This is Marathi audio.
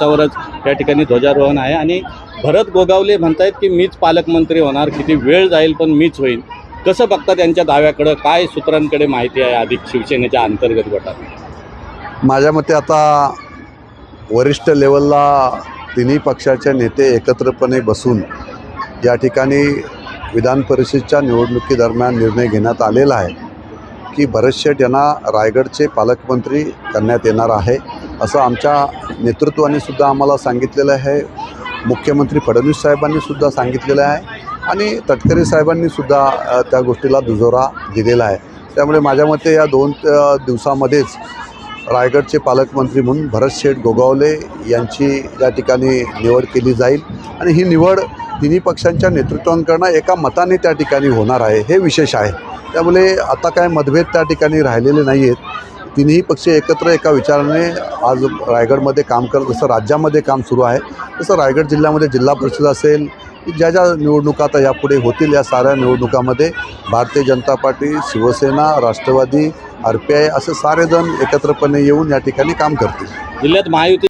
त्याच्यावरच या ठिकाणी ध्वजारोहण आहे आणि भरत गोगावले म्हणतायत की मीच पालकमंत्री होणार, किती वेळ जाईल पण मीच होईल. कसं बघता त्यांच्या दाव्याकडं? काय सूत्रांकडे माहिती आहे अधिक शिवसेनेच्या अंतर्गत गटात? माझ्या मते आता वरिष्ठ लेवलला तिन्ही पक्षाचे नेते एकत्रपणे बसून या ठिकाणी विधान परिषदेच्या निवडणुकीदरम्यान निर्णय घेण्यात आलेला आहे की भरत शेठ यांना रायगडचे पालकमंत्री करण्यात येणार आहे, असं आमच्या नेतृत्वाने सुद्धा आम्हाला सांगितलेलं आहे. मुख्यमंत्री फडणवीस साहेबांनी सुद्धा सांगितलेलं आहे आणि तटकरे साहेबांनी सुद्धा त्या गोष्टीला दुजोरा दिलेला आहे. त्यामुळे माझ्या मते या 2 दिवसामध्येच रायगडचे पालकमंत्री म्हणून भरत शेठ गोगावले यांची या ठिकाणी निवड केली जाईल आणि ही निवड तिन्ही पक्षांच्या नेतृत्वांकडून एका मताने त्या ठिकाणी होणार आहे, हे विशेष आहे. त्यामुळे आता काय मतभेद त्या ठिकाणी राहिलेले नाही आहेत. तिन्ही पक्ष एकत्र एका विचाराने आज रायगडमध्ये काम करत, जसं राज्यामध्ये काम सुरू आहे तसं रायगड जिल्ह्यामध्ये जिल्हा परिषद असेल, ज्या ज्या निवडणुका आता यापुढे होतील या साऱ्या निवडणुकामध्ये भारतीय जनता पार्टी, शिवसेना, राष्ट्रवादी, RPI असे सारेजण एकत्रपणे येऊन या ठिकाणी काम करतील. जिल्ह्यात महायुती